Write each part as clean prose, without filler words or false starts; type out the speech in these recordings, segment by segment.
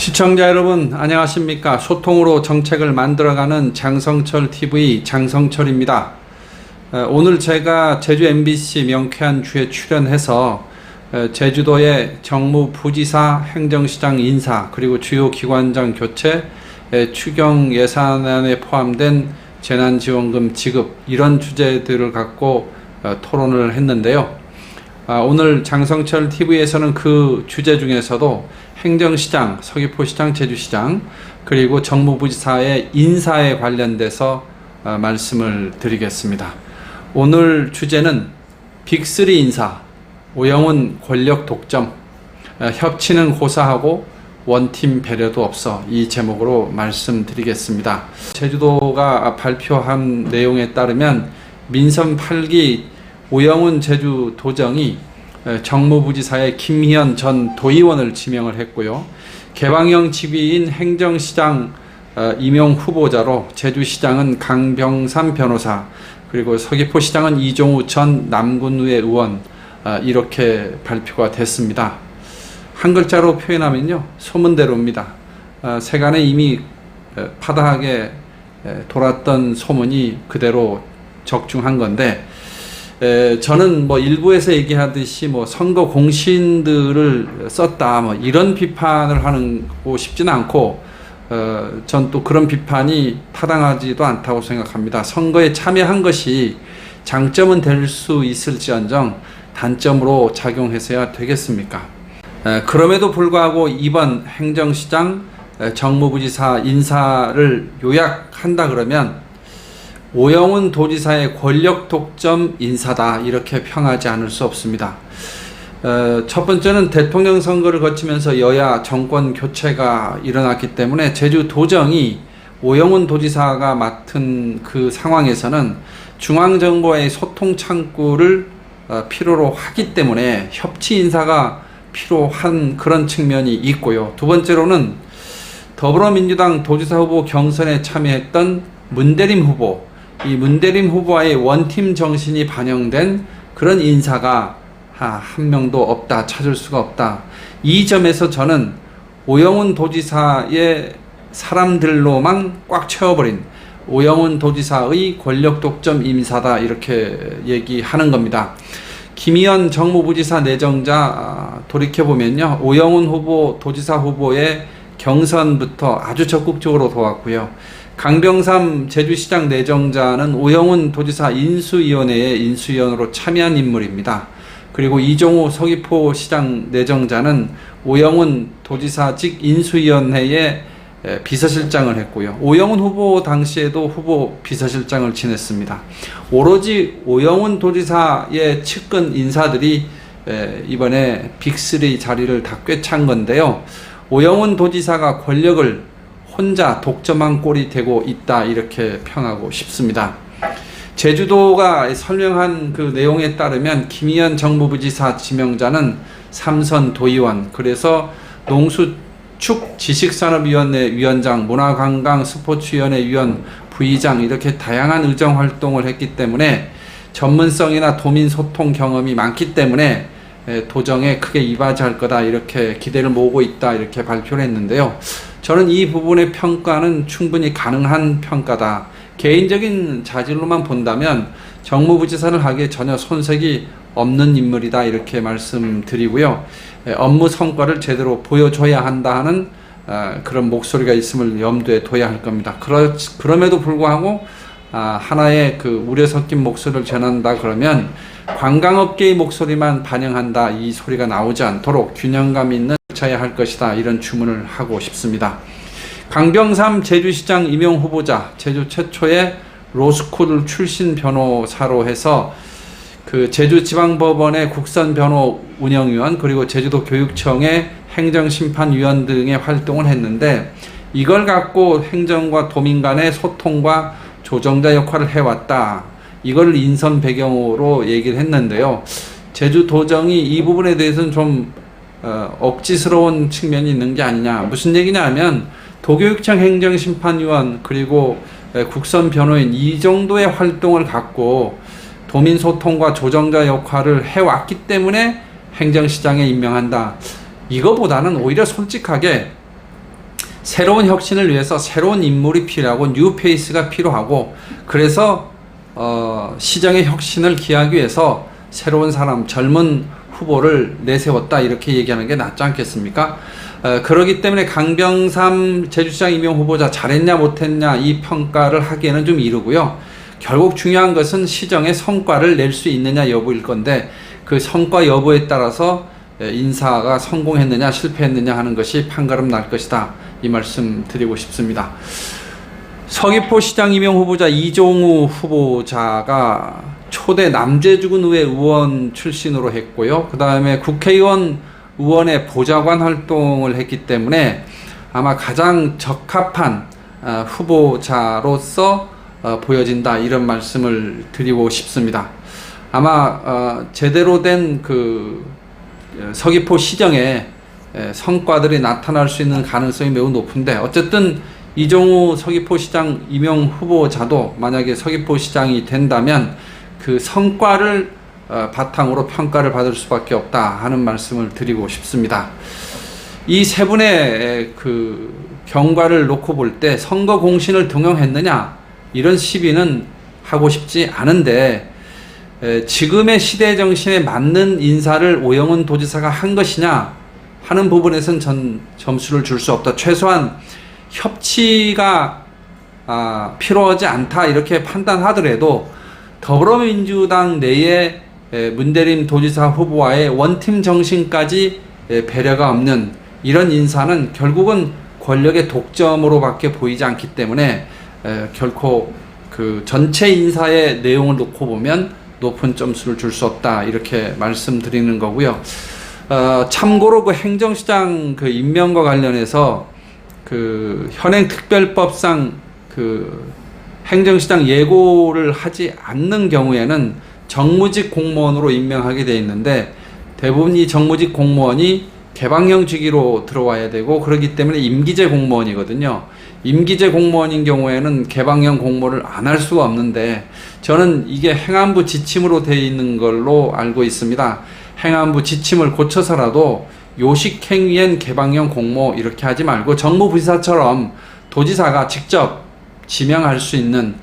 시청자 여러분 안녕하십니까. 소통으로 정책을 만들어가는 장성철TV 장성철입니다. 오늘 제가 제주 MBC 명쾌한 주에 출연해서 제주도의 정무부지사 행정시장 인사 그리고 주요 기관장 교체, 추경 예산안에 포함된 재난지원금 지급 이런 주제들을 갖고 토론을 했는데요. 오늘 장성철TV에서는 그 주제 중에서도 행정시장, 서귀포시장, 제주시장 그리고 정무부지사의 인사에 관련돼서 말씀을 드리겠습니다. 오늘 주제는 빅3 인사, 오영훈 권력 독점, 협치는 고사하고 원팀 배려도 없어, 이 제목으로 말씀드리겠습니다. 제주도가 발표한 내용에 따르면 민선 8기 오영훈 제주도정이 정무부지사의 김희연 전 도의원을 지명을 했고요. 개방형 직위인 행정시장 임용 후보자로 제주시장은 강병삼 변호사, 그리고 서귀포시장은 이종우 전 남군의회 의원, 이렇게 발표가 됐습니다. 한 글자로 표현하면요, 소문대로입니다. 세간에 이미 파다하게 돌았던 소문이 그대로 적중한 건데, 저는 일부에서 얘기하듯이 선거 공신들을 썼다 이런 비판을 하고 싶지는 않고, 전 또 그런 비판이 타당하지도 않다고 생각합니다. 선거에 참여한 것이 장점은 될 수 있을지언정 단점으로 작용해서야 되겠습니까? 그럼에도 불구하고 이번 행정시장 정무부지사 인사를 요약한다 그러면 오영훈 도지사의 권력 독점 인사다, 이렇게 평하지 않을 수 없습니다. 첫 번째는 대통령 선거를 거치면서 여야 정권 교체가 일어났기 때문에 제주도정이 오영훈 도지사가 맡은 그 상황에서는 중앙정부와의 소통 창구를 필요로 하기 때문에 협치 인사가 필요한 그런 측면이 있고요. 두 번째로는 더불어민주당 도지사 후보 경선에 참여했던 문대림 후보, 이 문대림 후보와의 원팀 정신이 반영된 그런 인사가 한 명도 없다, 찾을 수가 없다. 이 점에서 저는 오영훈 도지사의 사람들로만 꽉 채워버린 오영훈 도지사의 권력 독점 인사다, 이렇게 얘기하는 겁니다. 김희연 정무부지사 내정자 돌이켜보면요, 오영훈 후보 도지사 후보의 경선부터 아주 적극적으로 도왔고요. 강병삼 제주시장 내정자는 오영훈 도지사 인수위원회의 인수위원으로 참여한 인물입니다. 그리고 이종우 서귀포시장 내정자는 오영훈 도지사직 인수위원회의 비서실장을 했고요. 오영훈 후보 당시에도 후보 비서실장을 지냈습니다. 오로지 오영훈 도지사의 측근 인사들이 이번에 빅3 자리를 다 꿰찬 건데요. 오영훈 도지사가 권력을 혼자 독점한 꼴이 되고 있다, 이렇게 평하고 싶습니다. 제주도가 설명한 그 내용에 따르면 김희연 정무부지사 지명자는 삼선 도의원, 그래서 농수축 지식산업위원회 위원장, 문화관광 스포츠위원회 위원, 부의장, 이렇게 다양한 의정 활동을 했기 때문에 전문성이나 도민 소통 경험이 많기 때문에 도정에 크게 이바지할 거다, 이렇게 기대를 모으고 있다, 이렇게 발표를 했는데요. 저는 이 부분의 평가는 충분히 가능한 평가다. 개인적인 자질로만 본다면 정무부지사를 하기에 전혀 손색이 없는 인물이다, 이렇게 말씀드리고요. 업무 성과를 제대로 보여줘야 한다 하는 그런 목소리가 있음을 염두에 둬야 할 겁니다. 그럼에도 불구하고 하나의 그 우려 섞인 목소리를 전한다 그러면 관광업계의 목소리만 반영한다, 이 소리가 나오지 않도록 균형감 있는 쳐야 할 것이다, 이런 주문을 하고 싶습니다. 강병삼 제주시장 임용 후보자, 제주 최초의 로스쿨 출신 변호사로 해서 그 제주지방법원의 국선변호 운영위원, 그리고 제주도 교육청의 행정심판위원 등의 활동을 했는데, 이걸 갖고 행정과 도민 간의 소통과 조정자 역할을 해왔다, 이걸 인선 배경으로 얘기를 했는데요. 제주도정이 이 부분에 대해서는 좀 억지스러운 측면이 있는 게 아니냐. 무슨 얘기냐 하면 도교육청 행정심판위원 그리고 국선 변호인, 이 정도의 활동을 갖고 도민 소통과 조정자 역할을 해왔기 때문에 행정시장에 임명한다. 이거보다는 오히려 솔직하게 새로운 혁신을 위해서 새로운 인물이 필요하고 뉴페이스가 필요하고, 그래서 시정의 혁신을 기하기 위해서 새로운 사람, 젊은 후보를 내세웠다, 이렇게 얘기하는 게 낫지 않겠습니까? 그렇기 때문에 강병삼 제주시장 임용 후보자 잘했냐 못했냐 이 평가를 하기에는 좀 이르고요. 결국 중요한 것은 시정의 성과를 낼 수 있느냐 여부일 건데, 그 성과 여부에 따라서 인사가 성공했느냐 실패했느냐 하는 것이 판가름 날 것이다, 이 말씀 드리고 싶습니다. 서귀포시장 임용 후보자 이종우 후보자가 초대 남재주군의회 의원 출신으로 했고요. 그 다음에 국회의원 의원의 보좌관 활동을 했기 때문에 아마 가장 적합한 후보자로서 보여진다, 이런 말씀을 드리고 싶습니다. 아마 제대로 된 그 서귀포 시정의 성과들이 나타날 수 있는 가능성이 매우 높은데, 어쨌든 이종우 서귀포시장 임용 후보자도 만약에 서귀포시장이 된다면 그 성과를 바탕으로 평가를 받을 수밖에 없다 하는 말씀을 드리고 싶습니다. 이 세 분의 그 경과를 놓고 볼 때 선거 공신을 등용했느냐, 이런 시비는 하고 싶지 않은데, 지금의 시대 정신에 맞는 인사를 오영훈 도지사가 한 것이냐 하는 부분에선 전 점수를 줄 수 없다. 최소한 협치가 필요하지 않다, 이렇게 판단하더라도 더불어민주당 내에 문대림 도지사 후보와의 원팀 정신까지 배려가 없는 이런 인사는 결국은 권력의 독점으로밖에 보이지 않기 때문에 결코 그 전체 인사의 내용을 놓고 보면 높은 점수를 줄 수 없다, 이렇게 말씀드리는 거고요. 참고로 그 행정시장 그 임명과 관련해서 그 현행특별법상 그 행정시장 예고를 하지 않는 경우에는 정무직 공무원으로 임명하게 되어 있는데, 대부분 이 정무직 공무원이 개방형 직위로 들어와야 되고, 그렇기 때문에 임기제 공무원이거든요. 임기제 공무원인 경우에는 개방형 공모를 안 할 수가 없는데, 저는 이게 행안부 지침으로 되어 있는 걸로 알고 있습니다. 행안부 지침을 고쳐서라도 요식행위엔 개방형 공모 이렇게 하지 말고 정무부지사처럼 도지사가 직접 지명할 수 있는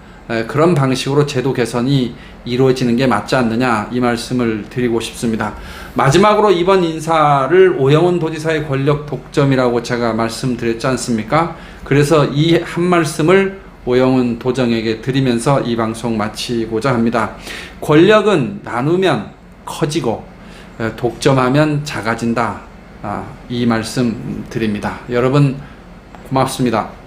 그런 방식으로 제도 개선이 이루어지는 게 맞지 않느냐, 이 말씀을 드리고 싶습니다. 마지막으로 이번 인사를 오영훈 도지사의 권력 독점이라고 제가 말씀드렸지 않습니까? 그래서 이 한 말씀을 오영훈 도정에게 드리면서 이 방송 마치고자 합니다. 권력은 나누면 커지고 독점하면 작아진다, 이 말씀 드립니다. 여러분 고맙습니다.